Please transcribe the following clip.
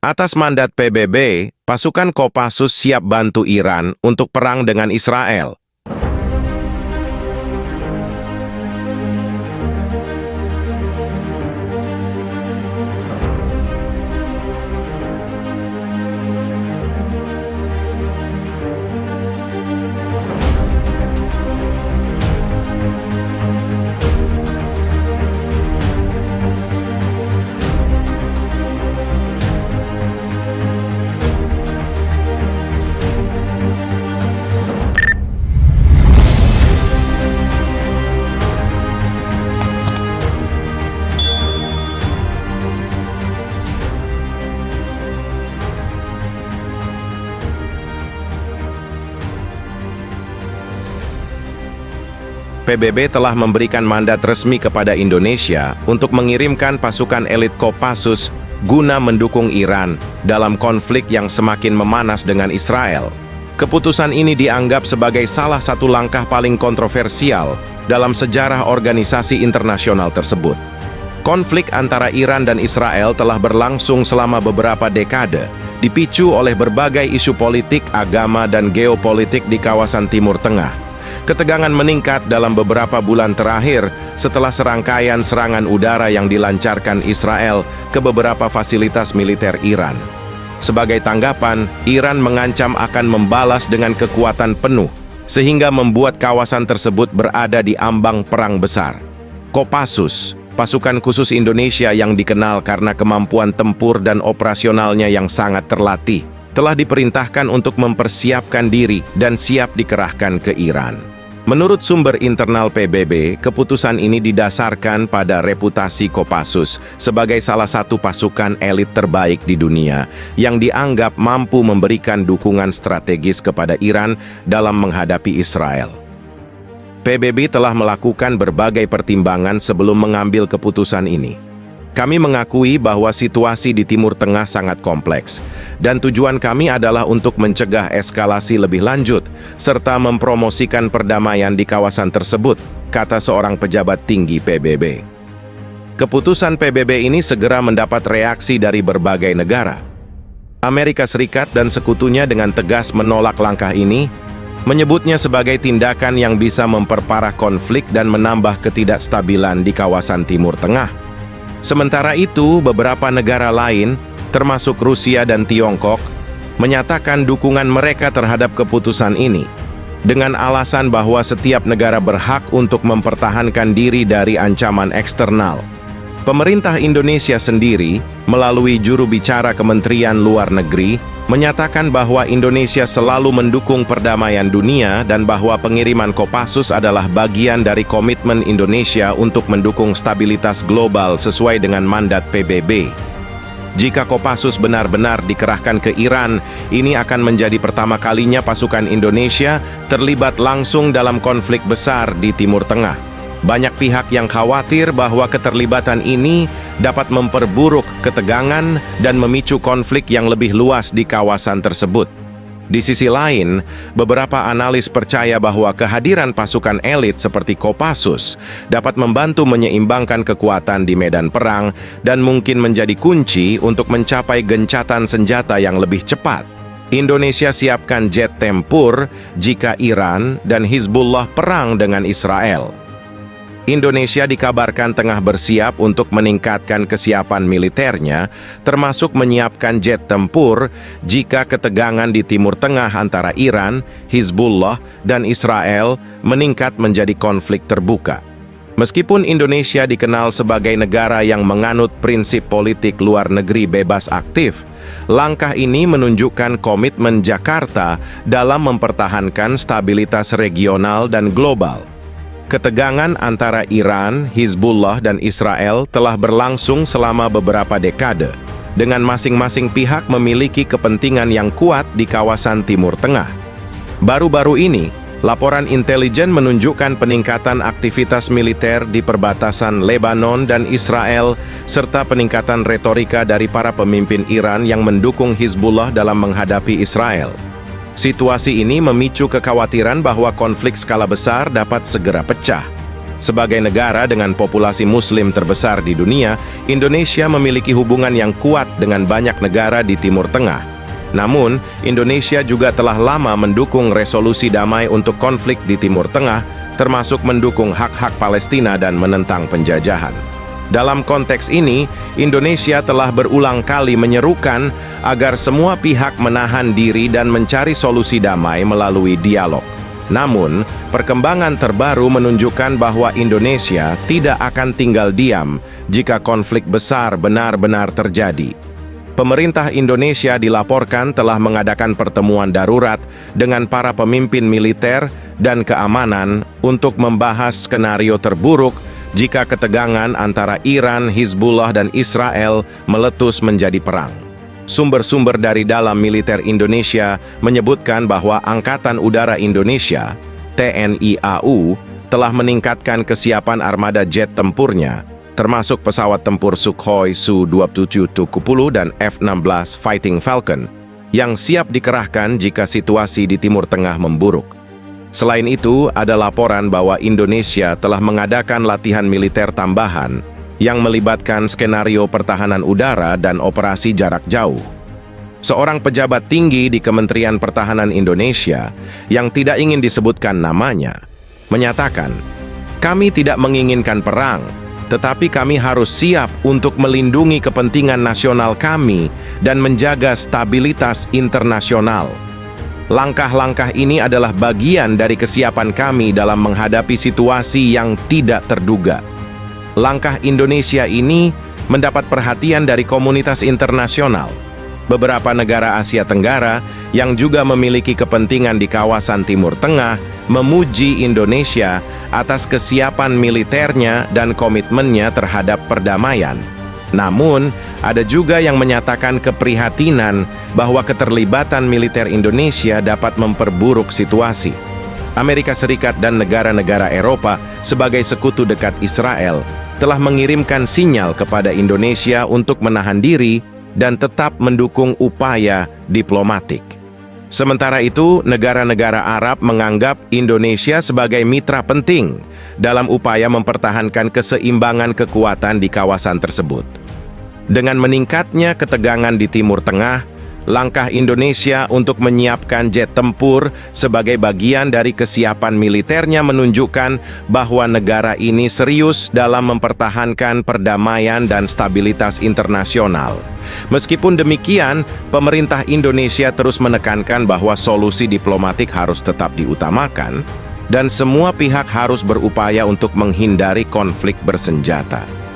Atas mandat PBB, pasukan Kopassus siap bantu Iran untuk perang dengan Israel. PBB telah memberikan mandat resmi kepada Indonesia untuk mengirimkan pasukan elit Kopassus guna mendukung Iran dalam konflik yang semakin memanas dengan Israel. Keputusan ini dianggap sebagai salah satu langkah paling kontroversial dalam sejarah organisasi internasional tersebut. Konflik antara Iran dan Israel telah berlangsung selama beberapa dekade, dipicu oleh berbagai isu politik, agama, dan geopolitik di kawasan Timur Tengah. Ketegangan meningkat dalam beberapa bulan terakhir setelah serangkaian serangan udara yang dilancarkan Israel ke beberapa fasilitas militer Iran. Sebagai tanggapan, Iran mengancam akan membalas dengan kekuatan penuh, sehingga membuat kawasan tersebut berada di ambang perang besar. Kopassus, pasukan khusus Indonesia yang dikenal karena kemampuan tempur dan operasionalnya yang sangat terlatih, telah diperintahkan untuk mempersiapkan diri dan siap dikerahkan ke Iran. Menurut sumber internal PBB, keputusan ini didasarkan pada reputasi Kopassus sebagai salah satu pasukan elit terbaik di dunia yang dianggap mampu memberikan dukungan strategis kepada Iran dalam menghadapi Israel. PBB telah melakukan berbagai pertimbangan sebelum mengambil keputusan ini. Kami mengakui bahwa situasi di Timur Tengah sangat kompleks, dan tujuan kami adalah untuk mencegah eskalasi lebih lanjut, serta mempromosikan perdamaian di kawasan tersebut, kata seorang pejabat tinggi PBB. Keputusan PBB ini segera mendapat reaksi dari berbagai negara. Amerika Serikat dan sekutunya dengan tegas menolak langkah ini, menyebutnya sebagai tindakan yang bisa memperparah konflik dan menambah ketidakstabilan di kawasan Timur Tengah. Sementara itu, beberapa negara lain, termasuk Rusia dan Tiongkok, menyatakan dukungan mereka terhadap keputusan ini, dengan alasan bahwa setiap negara berhak untuk mempertahankan diri dari ancaman eksternal. Pemerintah Indonesia sendiri, melalui juru bicara Kementerian Luar Negeri, menyatakan bahwa Indonesia selalu mendukung perdamaian dunia dan bahwa pengiriman Kopassus adalah bagian dari komitmen Indonesia untuk mendukung stabilitas global sesuai dengan mandat PBB. Jika Kopassus benar-benar dikerahkan ke Iran, ini akan menjadi pertama kalinya pasukan Indonesia terlibat langsung dalam konflik besar di Timur Tengah. Banyak pihak yang khawatir bahwa keterlibatan ini dapat memperburuk ketegangan dan memicu konflik yang lebih luas di kawasan tersebut. Di sisi lain, beberapa analis percaya bahwa kehadiran pasukan elit seperti Kopassus dapat membantu menyeimbangkan kekuatan di medan perang dan mungkin menjadi kunci untuk mencapai gencatan senjata yang lebih cepat. Indonesia siapkan jet tempur jika Iran dan Hizbullah perang dengan Israel. Indonesia dikabarkan tengah bersiap untuk meningkatkan kesiapan militernya, termasuk menyiapkan jet tempur jika ketegangan di Timur Tengah antara Iran, Hizbullah, dan Israel meningkat menjadi konflik terbuka. Meskipun Indonesia dikenal sebagai negara yang menganut prinsip politik luar negeri bebas aktif, langkah ini menunjukkan komitmen Jakarta dalam mempertahankan stabilitas regional dan global. Ketegangan antara Iran, Hizbullah, dan Israel telah berlangsung selama beberapa dekade, dengan masing-masing pihak memiliki kepentingan yang kuat di kawasan Timur Tengah. Baru-baru ini, laporan intelijen menunjukkan peningkatan aktivitas militer di perbatasan Lebanon dan Israel, serta peningkatan retorika dari para pemimpin Iran yang mendukung Hizbullah dalam menghadapi Israel. Situasi ini memicu kekhawatiran bahwa konflik skala besar dapat segera pecah. Sebagai negara dengan populasi Muslim terbesar di dunia, Indonesia memiliki hubungan yang kuat dengan banyak negara di Timur Tengah. Namun, Indonesia juga telah lama mendukung resolusi damai untuk konflik di Timur Tengah, termasuk mendukung hak-hak Palestina dan menentang penjajahan. Dalam konteks ini, Indonesia telah berulang kali menyerukan agar semua pihak menahan diri dan mencari solusi damai melalui dialog. Namun, perkembangan terbaru menunjukkan bahwa Indonesia tidak akan tinggal diam jika konflik besar benar-benar terjadi. Pemerintah Indonesia dilaporkan telah mengadakan pertemuan darurat dengan para pemimpin militer dan keamanan untuk membahas skenario terburuk jika ketegangan antara Iran, Hizbullah, dan Israel meletus menjadi perang. Sumber-sumber dari dalam militer Indonesia menyebutkan bahwa Angkatan Udara Indonesia, TNI AU, telah meningkatkan kesiapan armada jet tempurnya, termasuk pesawat tempur Sukhoi Su-27 Tugu dan F-16 Fighting Falcon, yang siap dikerahkan jika situasi di Timur Tengah memburuk. Selain itu, ada laporan bahwa Indonesia telah mengadakan latihan militer tambahan yang melibatkan skenario pertahanan udara dan operasi jarak jauh. Seorang pejabat tinggi di Kementerian Pertahanan Indonesia yang tidak ingin disebutkan namanya menyatakan, "Kami tidak menginginkan perang, tetapi kami harus siap untuk melindungi kepentingan nasional kami dan menjaga stabilitas internasional. Langkah-langkah ini adalah bagian dari kesiapan kami dalam menghadapi situasi yang tidak terduga." Langkah Indonesia ini mendapat perhatian dari komunitas internasional. Beberapa negara Asia Tenggara yang juga memiliki kepentingan di kawasan Timur Tengah memuji Indonesia atas kesiapan militernya dan komitmennya terhadap perdamaian. Namun, ada juga yang menyatakan keprihatinan bahwa keterlibatan militer Indonesia dapat memperburuk situasi. Amerika Serikat dan negara-negara Eropa sebagai sekutu dekat Israel telah mengirimkan sinyal kepada Indonesia untuk menahan diri dan tetap mendukung upaya diplomatik. Sementara itu, negara-negara Arab menganggap Indonesia sebagai mitra penting dalam upaya mempertahankan keseimbangan kekuatan di kawasan tersebut. Dengan meningkatnya ketegangan di Timur Tengah, langkah Indonesia untuk menyiapkan jet tempur sebagai bagian dari kesiapan militernya menunjukkan bahwa negara ini serius dalam mempertahankan perdamaian dan stabilitas internasional. Meskipun demikian, pemerintah Indonesia terus menekankan bahwa solusi diplomatik harus tetap diutamakan dan semua pihak harus berupaya untuk menghindari konflik bersenjata.